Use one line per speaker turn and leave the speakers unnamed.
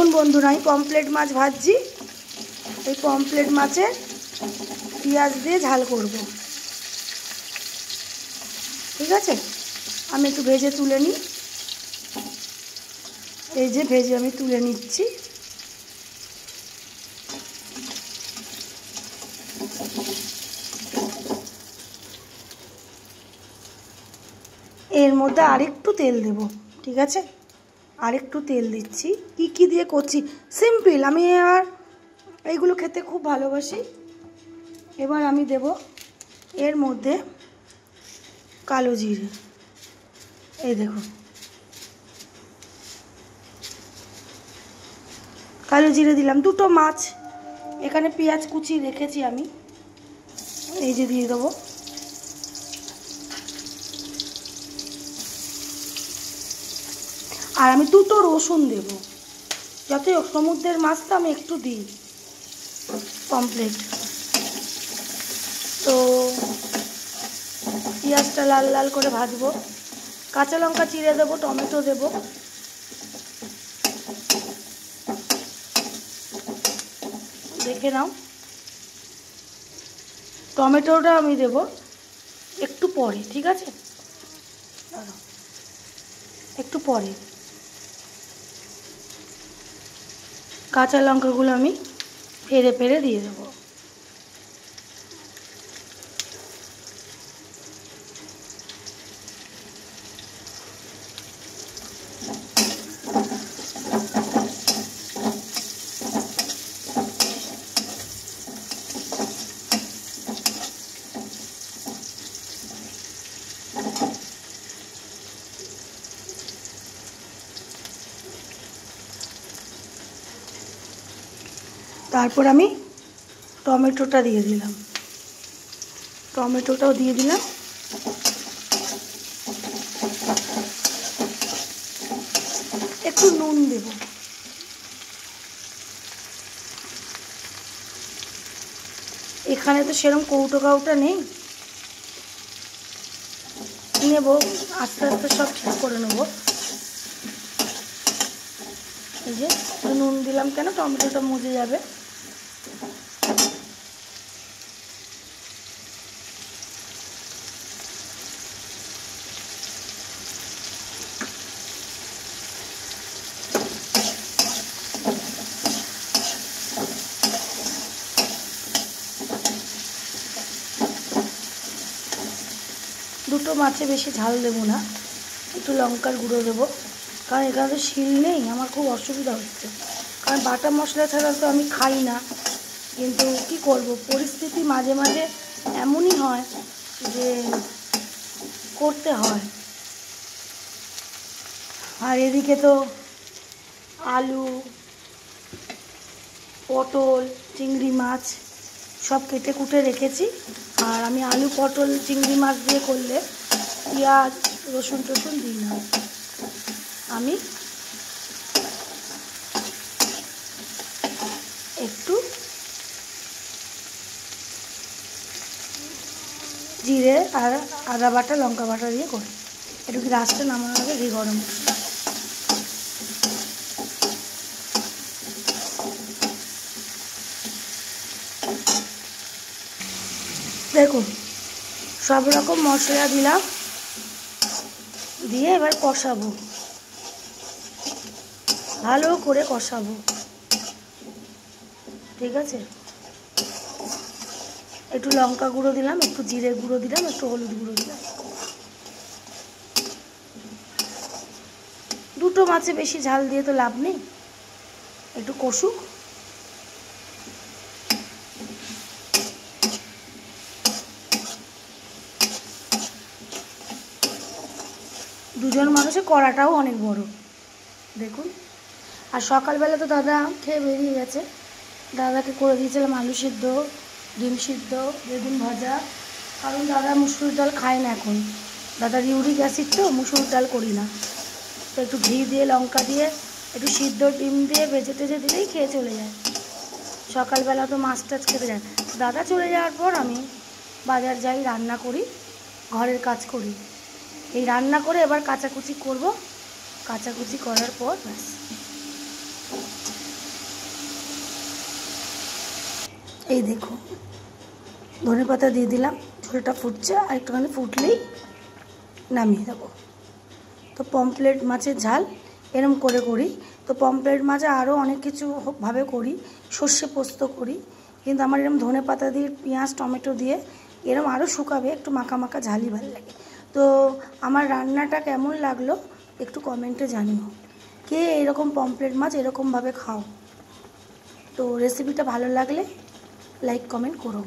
দেখুন বন্ধুরা, আমি পমফ্রেট মাছ ভাজছি। এই পমফ্রেট মাছে পেঁয়াজ দিয়ে ঝাল করব। ঠিক আছে, আমি একটু ভেজে তুলে নিই। এই যে ভেজে আমি তুলে নিচ্ছি। এর মধ্যে আরেকটু তেল দেব। ঠিক আছে, আরেকটু তেল দিচ্ছি। কি দিয়ে করছি, সিম্পল। আমি আর এইগুলো খেতে খুব ভালোবাসি। এবার আমি দেব এর মধ্যে কালো জিরে। এই দেখুন, কালো জিরে দিলাম। দুটো মাছ এখানে পেঁয়াজ কুচি রেখেছি আমি, এই যে দিয়ে দেবো। আর আমি দুটো রসুন দেব। যতই হোক সমুদ্রের মাছ তো আমি একটু দিই পমফ্রেট। তো পেঁয়াজটা লাল লাল করে ভাজবো। কাঁচা লঙ্কা চিড়ে দেবো, টমেটো দেবো। দেখে নাও, টমেটোটা আমি দেব একটু পরে। ঠিক আছে, একটু পরে। কাঁচা লঙ্কাগুলো আমি ফেরে ফেরে দিয়ে দেবো। তারপর আমি টমেটোটা দিয়ে দিলাম। টমেটোটাও দিয়ে দিলাম। একটু নুন দেব। এখানে তো সেরকম কৌটো কাউটা নেই, নেব আস্তে আস্তে সব ঠিক করে নেব। এই যে নুন দিলাম কেন, টমেটোটা মজে যাবে। দুটো মাছে বেশি ঝাল দেবো না, একটু লঙ্কার গুঁড়ো দেবো। কারণ এখানে তো শিল নেই, আমার খুব অসুবিধা হচ্ছে। কারণ বাটা মশলা ছাড়া তো আমি খাই না। কিন্তু কি করব, পরিস্থিতি মাঝে মাঝে এমনই হয় যে করতে হয়। আর এদিকে তো আলু, পটল, চিংড়ি মাছ সব কেটে কুটে রেখেছি। আর আমি আলু পটল চিংড়ি মাছ দিয়ে করলে পেঁয়াজ রসুন টসুন দিই না। আমি একটু জিরে আর আদা বাটা লঙ্কা বাটা দিয়ে করি। একটু গ্যাসটা নামানোর আগে ঘি গরম। দেখুন, সব রকম মশলা দিলাম, দিয়ে এবার কষাবো, ভালো করে কষাবো। ঠিক আছে, একটু লঙ্কা গুঁড়ো দিলাম, একটু জিরে গুঁড়ো দিলাম, একটু হলুদ গুঁড়ো দিলাম। দুটো মাছে বেশি ঝাল দিয়ে তো লাভ নেই, একটু কষুক। দুজন মানুষের কড়াটাও অনেক বড় দেখুন। আর সকালবেলা তো দাদা খেয়ে বেরিয়ে গেছে। দাদাকে করে দিয়েছিলাম আলু সিদ্ধ, ডিম সিদ্ধ, বেগুন ভাজা। কারণ দাদা মুসুর ডাল খায় না এখন। দাদার ইউরিক অ্যাসিড তো, মুসুর ডাল করি না। তো একটু ঘি দিয়ে লঙ্কা দিয়ে একটু সিদ্ধ ডিম দিয়ে ভেজে টেজে দিলেই খেয়ে চলে যায়। সকালবেলা তো মাছ টাছ খেতে যায়। দাদা চলে যাওয়ার পর আমি বাজার যাই, রান্না করি, ঘরের কাজ করি। এই রান্না করে এবার কাচাকুচি করব। কাচাকুচি করার পর ব্যাস। এই দেখো ধনেপাতা দিয়ে দিলাম, ঝোলটা ফুটছে, আর একটুখানি ফুটলেই নামিয়ে দেবো। তো পমফ্রেট মাছের ঝাল এরম করে করি। তো পমফ্রেট মাছে আরও অনেক কিছু ভাবে করি, সর্ষে পোস্ত করি, কিন্তু আমার এরম ধনেপাতা দিয়ে পেঁয়াজ টমেটো দিয়ে এরম আরও শুকাবে, একটু মাখা মাখা ঝালই ভালো লাগে। তো আমার রান্নাটা কেমন লাগলো একটু কমেন্টে জানিও, কে এরকম পমফ্রেট মাছ এরকমভাবে খাও। তো রেসিপিটা ভালো লাগলে লাইক কমেন্ট করো।